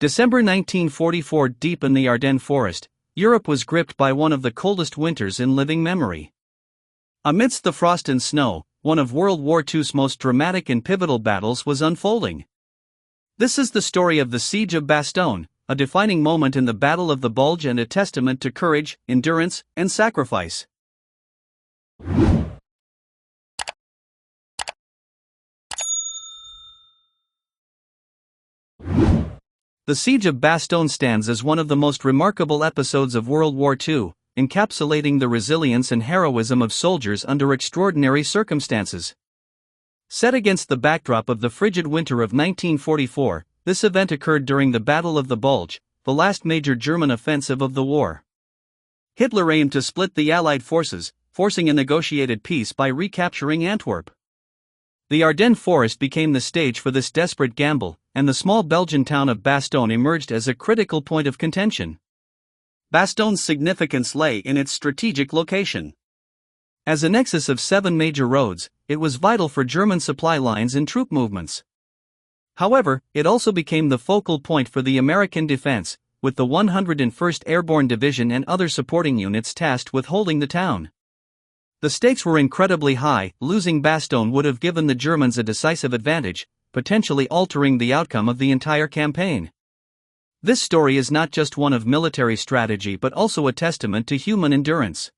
December 1944. Deep in the Ardennes forest, Europe was gripped by one of the coldest winters in living memory. Amidst the frost and snow, one of World War II's most dramatic and pivotal battles was unfolding. This is the story of the Siege of Bastogne, a defining moment in the Battle of the Bulge and a testament to courage, endurance, and sacrifice. The Siege of Bastogne stands as one of the most remarkable episodes of World War II, encapsulating the resilience and heroism of soldiers under extraordinary circumstances. Set against the backdrop of the frigid winter of 1944, this event occurred during the Battle of the Bulge, the last major German offensive of the war. Hitler aimed to split the Allied forces, forcing a negotiated peace by recapturing Antwerp. The Ardennes forest became the stage for this desperate gamble, and the small Belgian town of Bastogne emerged as a critical point of contention. Bastogne's significance lay in its strategic location. As a nexus of 7 major roads, it was vital for German supply lines and troop movements. However, it also became the focal point for the American defense, with the 101st Airborne Division and other supporting units tasked with holding the town. The stakes were incredibly high. Losing Bastogne would have given the Germans a decisive advantage, potentially altering the outcome of the entire campaign. This story is not just one of military strategy but also a testament to human endurance.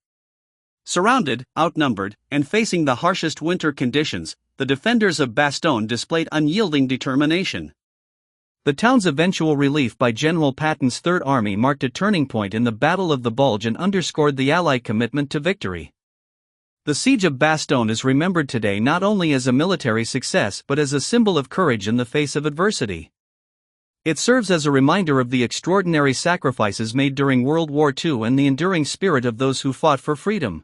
Surrounded, outnumbered, and facing the harshest winter conditions, the defenders of Bastogne displayed unyielding determination. The town's eventual relief by General Patton's Third Army marked a turning point in the Battle of the Bulge and underscored the Allied commitment to victory. The Siege of Bastogne is remembered today not only as a military success but as a symbol of courage in the face of adversity. It serves as a reminder of the extraordinary sacrifices made during World War II and the enduring spirit of those who fought for freedom.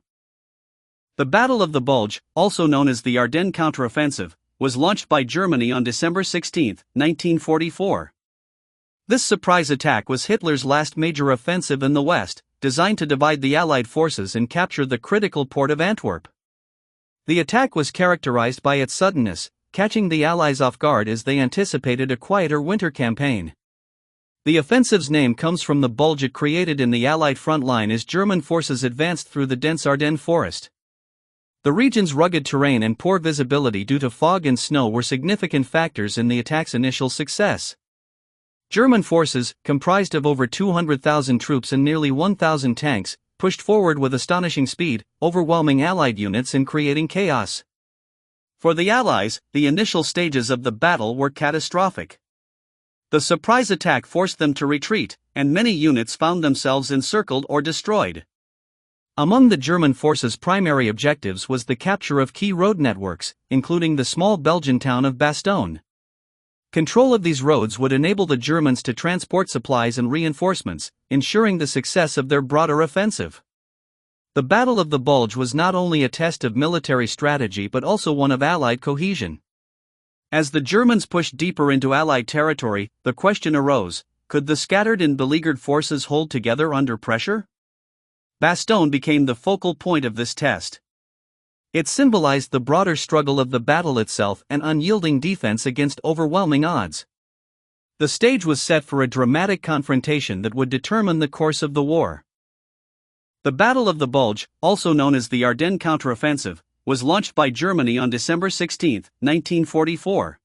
The Battle of the Bulge, also known as the Ardennes counteroffensive, was launched by Germany on December 16, 1944. This surprise attack was Hitler's last major offensive in the West, designed to divide the Allied forces and capture the critical port of Antwerp. The attack was characterized by its suddenness, catching the Allies off guard as they anticipated a quieter winter campaign. The offensive's name comes from the bulge it created in the Allied front line as German forces advanced through the dense Ardennes forest. The region's rugged terrain and poor visibility due to fog and snow were significant factors in the attack's initial success. German forces, comprised of over 200,000 troops and nearly 1,000 tanks, pushed forward with astonishing speed, overwhelming Allied units and creating chaos. For the Allies, the initial stages of the battle were catastrophic. The surprise attack forced them to retreat, and many units found themselves encircled or destroyed. Among the German forces' primary objectives was the capture of key road networks, including the small Belgian town of Bastogne. Control of these roads would enable the Germans to transport supplies and reinforcements, ensuring the success of their broader offensive. The Battle of the Bulge was not only a test of military strategy but also one of Allied cohesion. As the Germans pushed deeper into Allied territory, the question arose, could the scattered and beleaguered forces hold together under pressure? Bastogne became the focal point of this test. It symbolized the broader struggle of the battle itself and unyielding defense against overwhelming odds. The stage was set for a dramatic confrontation that would determine the course of the war. The Battle of the Bulge, also known as the Ardennes counteroffensive, was launched by Germany on December 16, 1944.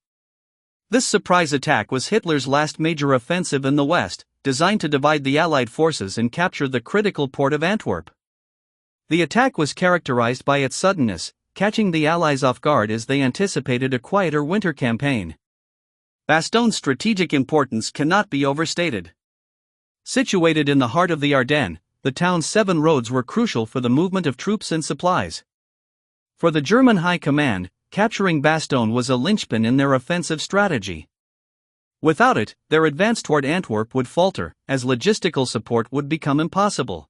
This surprise attack was Hitler's last major offensive in the West, designed to divide the Allied forces and capture the critical port of Antwerp. The attack was characterized by its suddenness, catching the Allies off guard as they anticipated a quieter winter campaign. Bastogne's strategic importance cannot be overstated. Situated in the heart of the Ardennes, the town's 7 roads were crucial for the movement of troops and supplies. For the German High Command, capturing Bastogne was a linchpin in their offensive strategy. Without it, their advance toward Antwerp would falter, as logistical support would become impossible.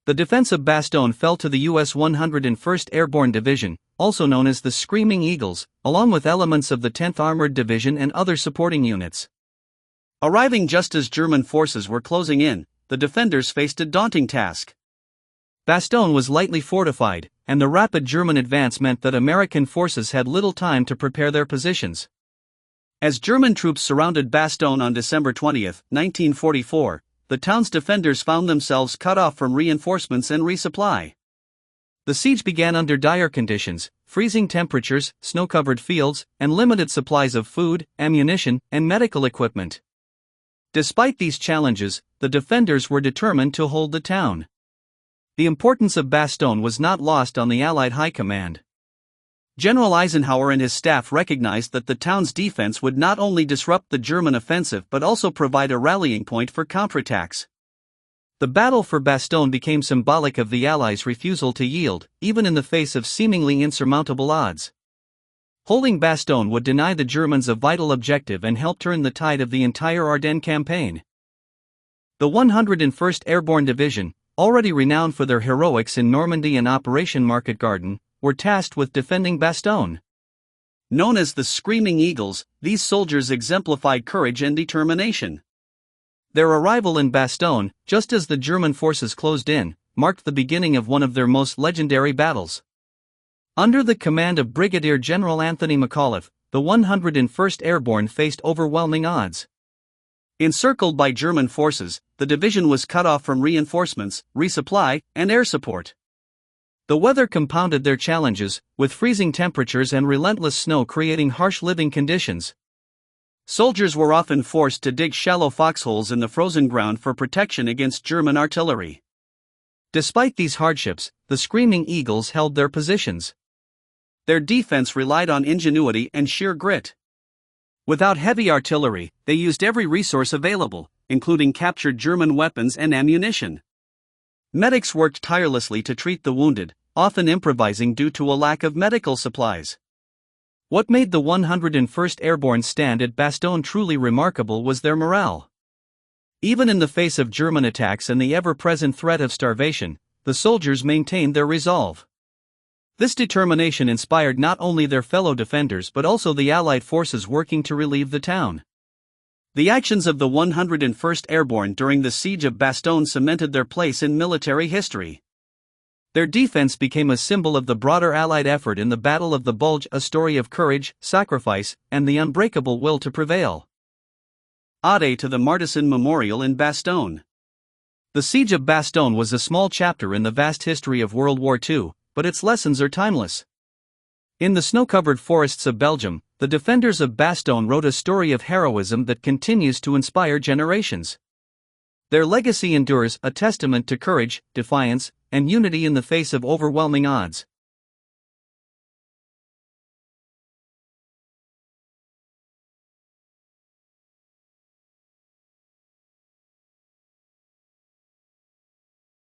The defense of Bastogne fell to the U.S. 101st Airborne Division, also known as the Screaming Eagles, along with elements of the 10th Armored Division and other supporting units. Arriving just as German forces were closing in, the defenders faced a daunting task. Bastogne was lightly fortified, and the rapid German advance meant that American forces had little time to prepare their positions. As German troops surrounded Bastogne on December 20, 1944, the town's defenders found themselves cut off from reinforcements and resupply. The siege began under dire conditions: freezing temperatures, snow-covered fields, and limited supplies of food, ammunition, and medical equipment. Despite these challenges, the defenders were determined to hold the town. The importance of Bastogne was not lost on the Allied High Command. General Eisenhower and his staff recognized that the town's defense would not only disrupt the German offensive but also provide a rallying point for counterattacks. The battle for Bastogne became symbolic of the Allies' refusal to yield, even in the face of seemingly insurmountable odds. Holding Bastogne would deny the Germans a vital objective and help turn the tide of the entire Ardennes campaign. The 101st Airborne Division, already renowned for their heroics in Normandy and Operation Market Garden, were tasked with defending Bastogne. Known as the Screaming Eagles, these soldiers exemplified courage and determination. Their arrival in Bastogne, just as the German forces closed in, marked the beginning of one of their most legendary battles. Under the command of Brigadier General Anthony McAuliffe, the 101st Airborne faced overwhelming odds. Encircled by German forces, the division was cut off from reinforcements, resupply, and air support. The weather compounded their challenges, with freezing temperatures and relentless snow creating harsh living conditions. Soldiers were often forced to dig shallow foxholes in the frozen ground for protection against German artillery. Despite these hardships, the Screaming Eagles held their positions. Their defense relied on ingenuity and sheer grit. Without heavy artillery, they used every resource available, including captured German weapons and ammunition. Medics worked tirelessly to treat the wounded, often improvising due to a lack of medical supplies. What made the 101st Airborne stand at Bastogne truly remarkable was their morale. Even in the face of German attacks and the ever-present threat of starvation, the soldiers maintained their resolve. This determination inspired not only their fellow defenders but also the Allied forces working to relieve the town. The actions of the 101st Airborne during the Siege of Bastogne cemented their place in military history. Their defense became a symbol of the broader Allied effort in the Battle of the Bulge, a story of courage, sacrifice, and the unbreakable will to prevail. Ode to the Martyson Memorial in Bastogne. The Siege of Bastogne was a small chapter in the vast history of World War II, but its lessons are timeless. In the snow-covered forests of Belgium, the defenders of Bastogne wrote a story of heroism that continues to inspire generations. Their legacy endures, a testament to courage, defiance, and unity in the face of overwhelming odds.